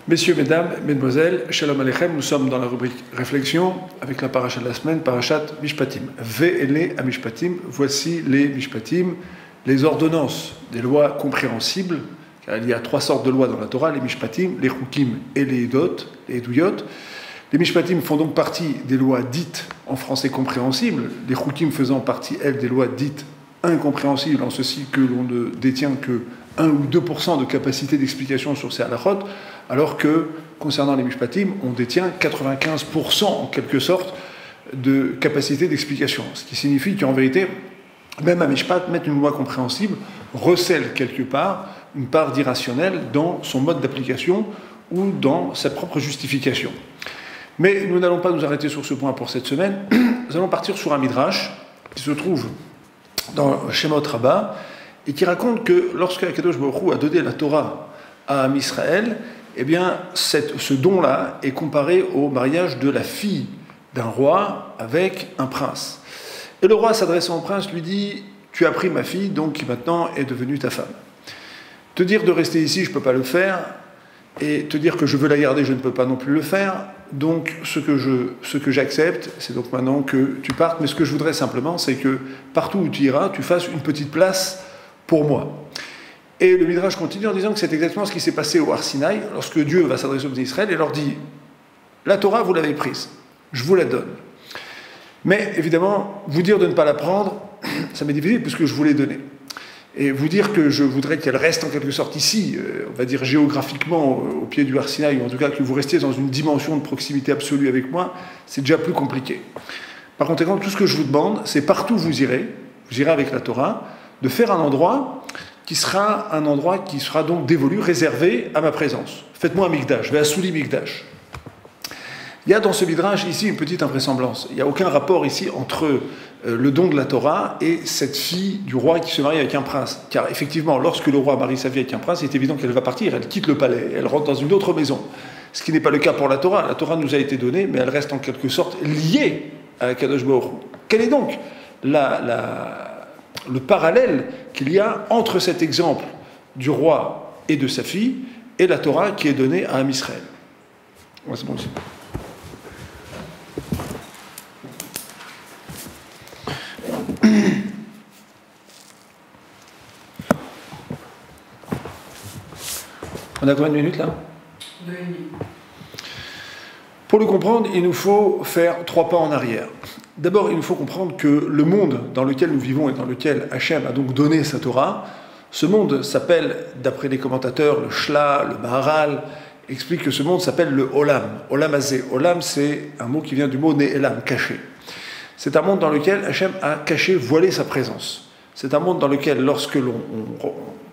Messieurs, mesdames, mesdemoiselles, shalom aleichem, nous sommes dans la rubrique réflexion avec la paracha de la semaine, parachat Mishpatim. Ve'ele à Mishpatim, voici les Mishpatim, les ordonnances des lois compréhensibles, car il y a 3 sortes de lois dans la Torah, les Mishpatim, les Chukim et les Eduyot. Les Mishpatim font donc partie des lois dites en français compréhensibles, les Chukim faisant partie, elles, des lois dites incompréhensibles, en ceci que l'on ne détient que 1 ou 2% de capacité d'explication sur ces halachot, alors que, concernant les Mishpatim, on détient 95% en quelque sorte de capacité d'explication. Ce qui signifie qu'en vérité, même un Mishpat, mettre une loi compréhensible, recèle quelque part une part d'irrationnel dans son mode d'application ou dans sa propre justification. Mais nous n'allons pas nous arrêter sur ce point pour cette semaine. Nous allons partir sur un Midrash qui se trouve dans Shemot Rabbah et qui raconte que lorsque Akadosh Baruch Hu a donné la Torah à Am Israël, eh bien, ce don-là est comparé au mariage de la fille d'un roi avec un prince. Et le roi, s'adressant au prince, lui dit « Tu as pris ma fille, donc qui maintenant est devenue ta femme. Te dire de rester ici, je ne peux pas le faire, et te dire que je veux la garder, je ne peux pas non plus le faire. Donc, ce que j'accepte, c'est donc maintenant que tu partes. Mais ce que je voudrais simplement, c'est que partout où tu iras, tu fasses une petite place pour moi. » Et le Midrash continue en disant que c'est exactement ce qui s'est passé au Har Sinaï, lorsque Dieu va s'adresser aux Israël et leur dit « La Torah, vous l'avez prise, je vous la donne. Mais évidemment, vous dire de ne pas la prendre, ça m'est difficile puisque je vous l'ai donnée. Et vous dire que je voudrais qu'elle reste en quelque sorte ici, on va dire géographiquement au pied du Har Sinaï, ou en tout cas que vous restiez dans une dimension de proximité absolue avec moi, c'est déjà plus compliqué. Par conséquent, tout ce que je vous demande, c'est partout où vous irez avec la Torah, de faire un endroit qui sera donc dévolu, réservé à ma présence. Faites-moi un Mikdash, Ve'asuli Mikdash. Il y a dans ce Midrash ici une petite invraisemblance. Il n'y a aucun rapport ici entre le don de la Torah et cette fille du roi qui se marie avec un prince. Car effectivement, lorsque le roi marie sa fille avec un prince, c'est évident qu'elle va partir, elle quitte le palais, elle rentre dans une autre maison. Ce qui n'est pas le cas pour la Torah. La Torah nous a été donnée, mais elle reste en quelque sorte liée à Kadosh Baruch Hu. Quel est donc le parallèle qu'il y a entre cet exemple du roi et de sa fille et la Torah qui est donnée à Am Israël? Ouais, c'est bon ici. On a combien de minutes là? 2,5. Pour le comprendre, il nous faut faire 3 pas en arrière. D'abord, il nous faut comprendre que le monde dans lequel nous vivons et dans lequel Hachem a donc donné sa Torah, ce monde s'appelle, d'après les commentateurs, le Shla, le Maharal, explique que ce monde s'appelle le Olam. Olam Hazé. Olam, c'est un mot qui vient du mot Ne'elam, caché. C'est un monde dans lequel Hachem a caché, voilé sa présence. C'est un monde dans lequel, lorsque l'on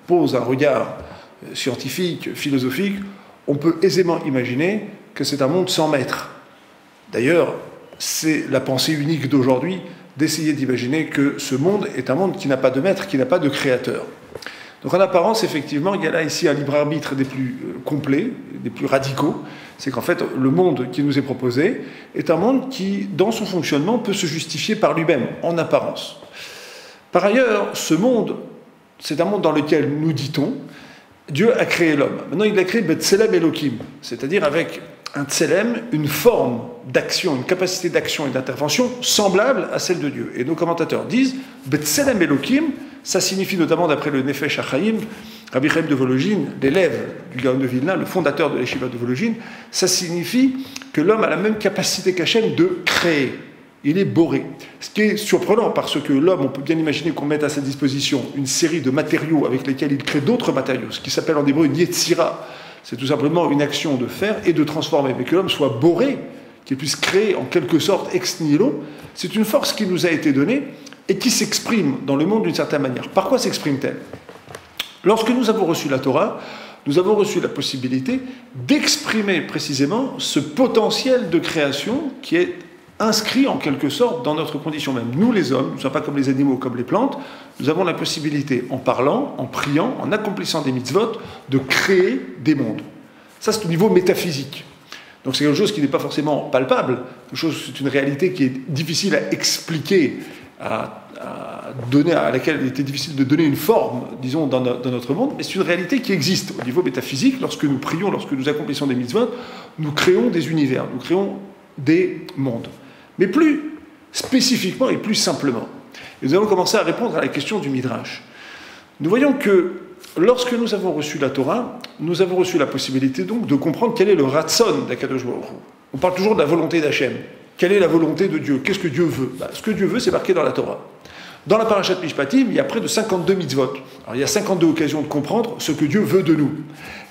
pose un regard scientifique, philosophique, on peut aisément imaginer que c'est un monde sans maître. D'ailleurs, c'est la pensée unique d'aujourd'hui d'essayer d'imaginer que ce monde est un monde qui n'a pas de maître, qui n'a pas de créateur. Donc en apparence, effectivement, il y a là ici un libre arbitre des plus complets, des plus radicaux. C'est qu'en fait, le monde qui nous est proposé est un monde qui, dans son fonctionnement, peut se justifier par lui-même, en apparence. Par ailleurs, ce monde, c'est un monde dans lequel, nous dit-on, Dieu a créé l'homme. Maintenant, il a créé B'Tselem Elohim, c'est-à-dire avec un tselem, une forme d'action, une capacité d'action et d'intervention semblable à celle de Dieu. Et nos commentateurs disent B'Tselem Elohim, ça signifie notamment, d'après le Nefesh HaChaim, Rabbi Chaim de Volojine, l'élève du Gaon de Vilna, le fondateur de l'Yeshiva de Volojine, ça signifie que l'homme a la même capacité qu'Hachem de créer. Il est boré. Ce qui est surprenant, parce que l'homme, on peut bien imaginer qu'on mette à sa disposition une série de matériaux avec lesquels il crée d'autres matériaux, ce qui s'appelle en hébreu une yetzira. C'est tout simplement une action de faire et de transformer. Mais que l'homme soit boré, qu'il puisse créer en quelque sorte ex nihilo, c'est une force qui nous a été donnée et qui s'exprime dans le monde d'une certaine manière. Par quoi s'exprime-t-elle? Lorsque nous avons reçu la Torah, nous avons reçu la possibilité d'exprimer précisément ce potentiel de création qui est inscrit en quelque sorte dans notre condition même. Nous les hommes, nous ne sommes pas comme les animaux, comme les plantes, nous avons la possibilité, en parlant, en priant, en accomplissant des mitzvot, de créer des mondes. Ça, c'est au niveau métaphysique. Donc c'est quelque chose qui n'est pas forcément palpable, c'est une réalité qui est difficile à expliquer à à laquelle il était difficile de donner une forme, disons, dans notre monde, mais c'est une réalité qui existe au niveau métaphysique. Lorsque nous prions, lorsque nous accomplissons des mitzvot, nous créons des univers, nous créons des mondes. Mais plus spécifiquement et plus simplement. Et nous allons commencer à répondre à la question du Midrash. Nous voyons que lorsque nous avons reçu la Torah, nous avons reçu la possibilité donc de comprendre quel est le Ratson d'Akadosh Baruch Hu. On parle toujours de la volonté d'Hachem. Quelle est la volonté de Dieu? Qu'est-ce que Dieu veut? Ce que Dieu veut, c'est marqué dans la Torah. Dans la Parashat Mishpatim, il y a près de 52 mitzvot. Alors, il y a 52 occasions de comprendre ce que Dieu veut de nous.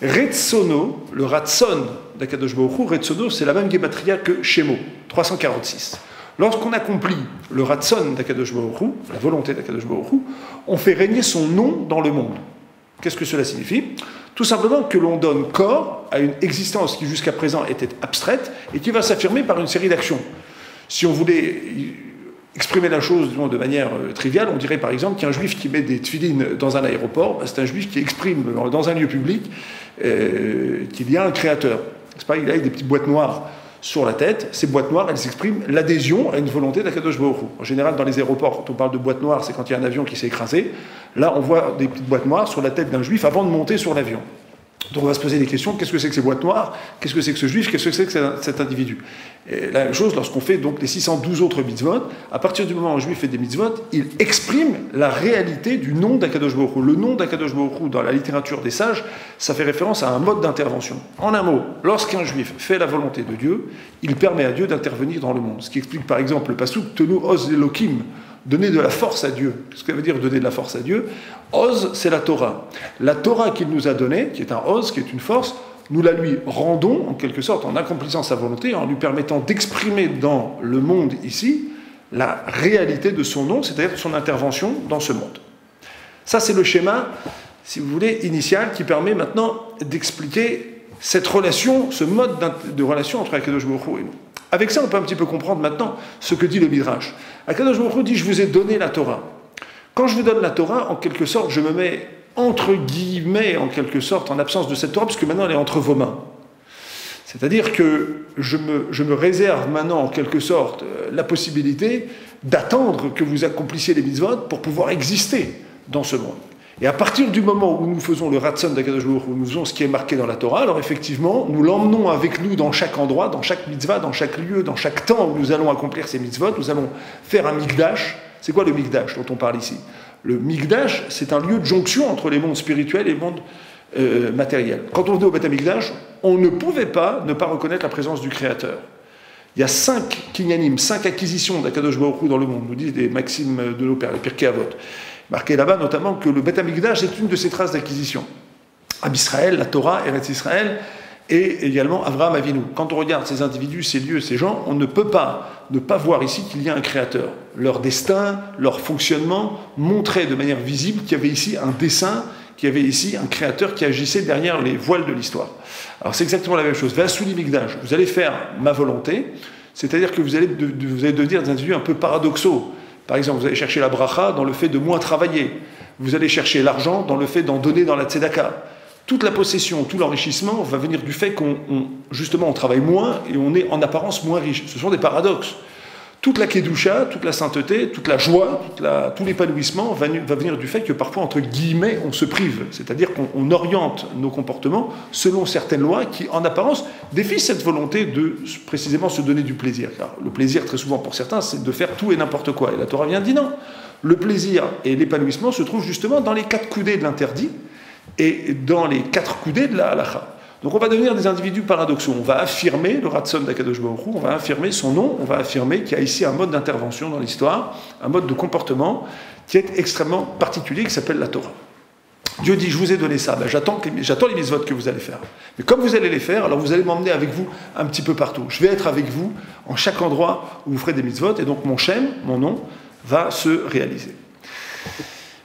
Retsono, le Ratson d'Akadosh Baruch Hu, Retsono, c'est la même gematria que Shemo, 346. Lorsqu'on accomplit le Ratson d'Akadosh Baruch Hu, la volonté d'Akadosh Baruch Hu, on fait régner son nom dans le monde. Qu'est-ce que cela signifie? Tout simplement que l'on donne corps à une existence qui jusqu'à présent était abstraite et qui va s'affirmer par une série d'actions. Si on voulait exprimer la chose de manière triviale, on dirait par exemple qu'un juif qui met des tefilines dans un aéroport, c'est un juif qui exprime dans un lieu public qu'il y a un créateur. C'est pas, il a des petites boîtes noires sur la tête. Ces boîtes noires, elles expriment l'adhésion à une volonté d'Akadosh Baruch Hu. En général, dans les aéroports, quand on parle de boîtes noires, c'est quand il y a un avion qui s'est écrasé. Là, on voit des petites boîtes noires sur la tête d'un juif avant de monter sur l'avion. Donc on va se poser des questions, qu'est-ce que c'est que ces boîtes noires? Qu'est-ce que c'est que ce juif? Qu'est-ce que c'est que cet individu? Et la même chose lorsqu'on fait donc les 612 autres mitzvot, à partir du moment où un juif fait des mitzvot, il exprime la réalité du nom d'Akadosh Baruch Hu. Le nom d'Akadosh Baruch Hu dans la littérature des sages, ça fait référence à un mode d'intervention. En un mot, lorsqu'un juif fait la volonté de Dieu, il permet à Dieu d'intervenir dans le monde. Ce qui explique par exemple le pasuk Tenu Oz Elokim, donner de la force à Dieu. Qu'est-ce que ça veut dire donner de la force à Dieu? Oz, c'est la Torah. La Torah qu'il nous a donnée, qui est un Oz, qui est une force, nous la lui rendons, en quelque sorte, en accomplissant sa volonté, en lui permettant d'exprimer dans le monde ici la réalité de son nom, c'est-à-dire son intervention dans ce monde. Ça, c'est le schéma, si vous voulez, initial, qui permet maintenant d'expliquer cette relation, ce mode de relation entre Akadosh Baruch Hu et nous. Avec ça, on peut un petit peu comprendre maintenant ce que dit le Midrash. Akadosh Baruch Hu dit « Je vous ai donné la Torah ». Quand je vous donne la Torah, en quelque sorte, je me mets entre guillemets, en quelque sorte, en absence de cette Torah, parce que maintenant elle est entre vos mains. C'est-à-dire que je me réserve maintenant, en quelque sorte, la possibilité d'attendre que vous accomplissiez les mitzvot pour pouvoir exister dans ce monde. Et à partir du moment où nous faisons le Ratson d'Akadosh Baruch Hu, où nous faisons ce qui est marqué dans la Torah, alors effectivement, nous l'emmenons avec nous dans chaque endroit, dans chaque mitzvah, dans chaque lieu, dans chaque temps où nous allons accomplir ces mitzvot, nous allons faire un mikdash. C'est quoi le mikdash dont on parle ici? Le mikdash, c'est un lieu de jonction entre les mondes spirituels et les mondes matériels. Quand on venait au Beth Amikdash, on ne pouvait pas ne pas reconnaître la présence du Créateur. Il y a 5 kinyanim, 5 acquisitions d'Akadosh Baruch Hu dans le monde, nous disent les maximes de nos pères, les Pirkei Avot. Marqué là-bas notamment que le Beth Amikdash est une de ces traces d'acquisition. Ab Israël, la Torah, Eretz Israël, et également Avraham Avinu. Quand on regarde ces individus, ces lieux, ces gens, on ne peut pas ne pas voir ici qu'il y a un créateur. Leur destin, leur fonctionnement montraient de manière visible qu'il y avait ici un dessein, qu'il y avait ici un créateur qui agissait derrière les voiles de l'histoire. Alors c'est exactement la même chose. Vasuli Mikdash, vous allez faire ma volonté, c'est-à-dire que vous allez devenir des individus un peu paradoxaux. Par exemple, vous allez chercher la bracha dans le fait de moins travailler. Vous allez chercher l'argent dans le fait d'en donner dans la tzedaka. Toute la possession, tout l'enrichissement va venir du fait justement, on travaille moins et on est en apparence moins riche. Ce sont des paradoxes. Toute la kedusha, toute la sainteté, toute la joie, tout l'épanouissement va venir du fait que parfois, entre guillemets, on se prive. C'est-à-dire qu'on oriente nos comportements selon certaines lois qui, en apparence, défient cette volonté de précisément se donner du plaisir. Car le plaisir, très souvent pour certains, c'est de faire tout et n'importe quoi. Et la Torah vient dire non. Le plaisir et l'épanouissement se trouvent justement dans les 4 coudées de l'interdit et dans les 4 coudées de la halakha. Donc on va devenir des individus paradoxaux. On va affirmer le Ratson d'Akadosh Baruch Hu, on va affirmer son nom, on va affirmer qu'il y a ici un mode d'intervention dans l'histoire, un mode de comportement qui est extrêmement particulier, qui s'appelle la Torah. Dieu dit, je vous ai donné ça, ben, j'attends les mitzvot que vous allez faire. Mais comme vous allez les faire, alors vous allez m'emmener avec vous un petit peu partout. Je vais être avec vous en chaque endroit où vous ferez des mitzvot, et donc mon shem, mon nom, va se réaliser.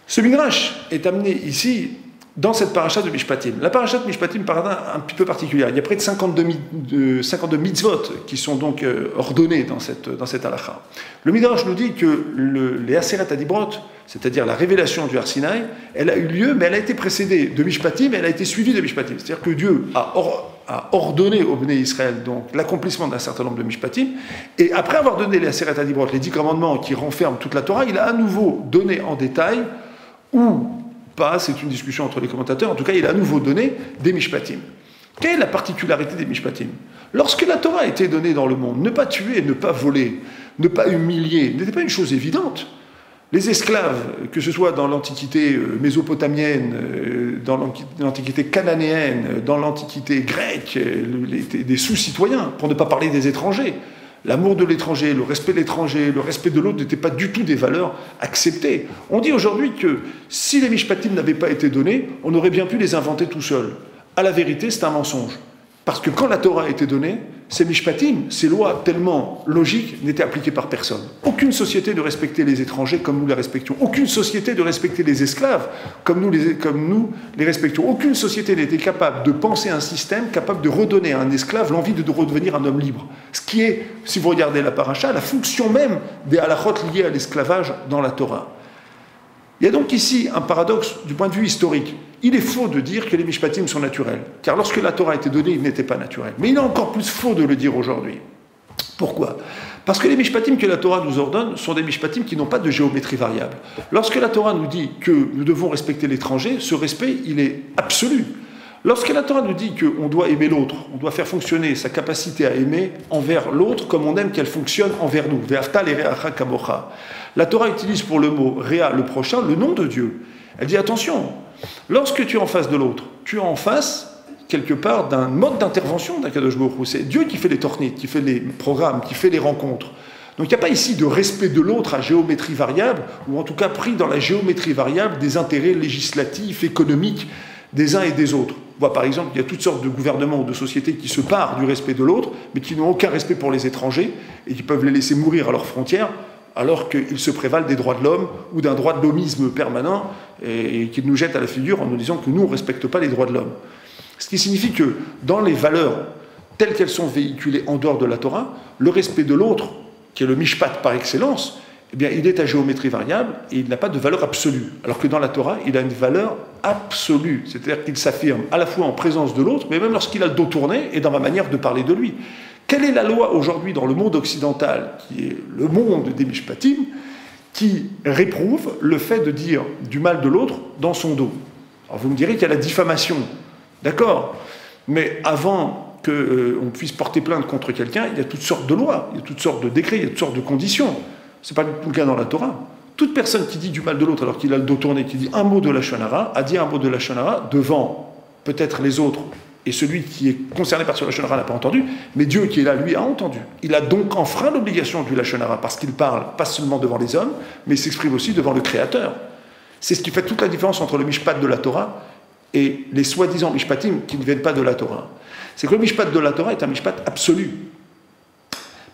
Ce midrash est amené ici dans cette paracha de Mishpatim. La paracha de Mishpatim, paracha un petit peu particulière. Il y a près de 52 mitzvot qui sont donc ordonnés dans cette halakha. Le Midrash nous dit que les Aseret Adibrot, c'est-à-dire la révélation du Har Sinaï, elle a eu lieu, mais elle a été précédée de Mishpatim, et elle a été suivie de Mishpatim. C'est-à-dire que Dieu a a ordonné au Bnei Israël donc l'accomplissement d'un certain nombre de mishpatim, et après avoir donné les Aseret HaDibrot, les 10 commandements qui renferment toute la Torah, il a à nouveau donné en détail, ou pas, c'est une discussion entre les commentateurs, en tout cas il a à nouveau donné des mishpatim. Quelle est la particularité des mishpatim? Lorsque la Torah a été donnée dans le monde, ne pas tuer, ne pas voler, ne pas humilier, n'était pas une chose évidente. Les esclaves, que ce soit dans l'Antiquité mésopotamienne, dans l'Antiquité cananéenne, dans l'Antiquité grecque, des sous-citoyens, pour ne pas parler des étrangers. L'amour de l'étranger, le respect de l'étranger, le respect de l'autre n'étaient pas du tout des valeurs acceptées. On dit aujourd'hui que si les mishpatim n'avaient pas été donnés, on aurait bien pu les inventer tout seul. À la vérité, c'est un mensonge. Parce que quand la Torah a été donnée, ces mishpatim, ces lois tellement logiques, n'étaient appliquées par personne. Aucune société ne respectait les étrangers comme nous les respections. Aucune société ne respectait les esclaves comme nous les respections. Aucune société n'était capable de penser un système capable de redonner à un esclave l'envie de redevenir un homme libre. Ce qui est, si vous regardez la paracha, la fonction même des halachot liées à l'esclavage dans la Torah. Il y a donc ici un paradoxe du point de vue historique. Il est faux de dire que les mishpatim sont naturels, car lorsque la Torah a été donnée, ils n'étaient pas naturels. Mais il est encore plus faux de le dire aujourd'hui. Pourquoi? Parce que les mishpatim que la Torah nous ordonne sont des mishpatim qui n'ont pas de géométrie variable. Lorsque la Torah nous dit que nous devons respecter l'étranger, ce respect, il est absolu. Lorsque la Torah nous dit qu'on doit aimer l'autre, on doit faire fonctionner sa capacité à aimer envers l'autre comme on aime qu'elle fonctionne envers nous. Ve'afta l'ereacha kamocha. La Torah utilise pour le mot réa, le prochain, le nom de Dieu. Elle dit attention, lorsque tu es en face de l'autre, tu es en face, quelque part, d'un mode d'intervention d'Akadosh Baruch Hu. C'est Dieu qui fait les tornites, qui fait les programmes, qui fait les rencontres. Donc il n'y a pas ici de respect de l'autre à géométrie variable, ou en tout cas pris dans la géométrie variable des intérêts législatifs, économiques des uns et des autres. On voit par exemple qu'il y a toutes sortes de gouvernements ou de sociétés qui se parent du respect de l'autre, mais qui n'ont aucun respect pour les étrangers, et qui peuvent les laisser mourir à leurs frontières, alors qu'ils se prévalent des droits de l'homme ou d'un droit de l'hommisme permanent et qu'ils nous jettent à la figure en nous disant que nous, on ne respecte pas les droits de l'homme. Ce qui signifie que dans les valeurs telles qu'elles sont véhiculées en dehors de la Torah, le respect de l'autre, qui est le mishpat par excellence, eh bien, il est à géométrie variable et il n'a pas de valeur absolue. Alors que dans la Torah, il a une valeur absolue. C'est-à-dire qu'il s'affirme à la fois en présence de l'autre, mais même lorsqu'il a le dos tourné et dans ma manière de parler de lui. Quelle est la loi aujourd'hui dans le monde occidental, qui est le monde des mishpatim, qui réprouve le fait de dire du mal de l'autre dans son dos? Alors vous me direz qu'il y a la diffamation, d'accord, mais avant qu'on puisse porter plainte contre quelqu'un, il y a toutes sortes de lois, il y a toutes sortes de décrets, il y a toutes sortes de conditions. Ce n'est pas du tout le cas dans la Torah. Toute personne qui dit du mal de l'autre alors qu'il a le dos tourné, qui dit un mot de lashon hara, a dit un mot de lashon hara devant peut-être les autres, et celui qui est concerné par ce lashon hara n'a pas entendu, mais Dieu qui est là, lui, a entendu. Il a donc enfreint l'obligation du lashon hara, parce qu'il parle pas seulement devant les hommes, mais il s'exprime aussi devant le Créateur. C'est ce qui fait toute la différence entre le mishpat de la Torah et les soi-disant mishpatim qui ne viennent pas de la Torah. C'est que le mishpat de la Torah est un mishpat absolu.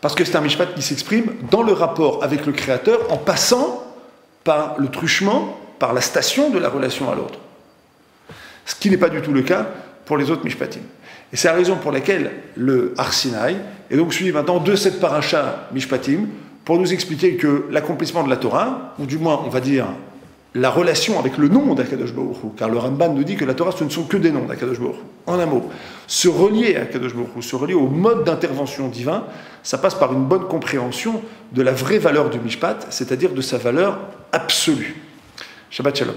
Parce que c'est un mishpat qui s'exprime dans le rapport avec le Créateur en passant par le truchement, par la station de la relation à l'autre. Ce qui n'est pas du tout le cas pour les autres mishpatim. Et c'est la raison pour laquelle le Har Sinaï est donc suivi maintenant de cette paracha mishpatim pour nous expliquer que l'accomplissement de la Torah, ou du moins on va dire la relation avec le nom d'Akadosh Baruch Hu, car le Ramban nous dit que la Torah ce ne sont que des noms d'Akadosh Baruch Hu. En un mot, se relier à Akadosh Baruch Hu, se relier au mode d'intervention divin, ça passe par une bonne compréhension de la vraie valeur du mishpat, c'est-à-dire de sa valeur absolue. Shabbat Shalom.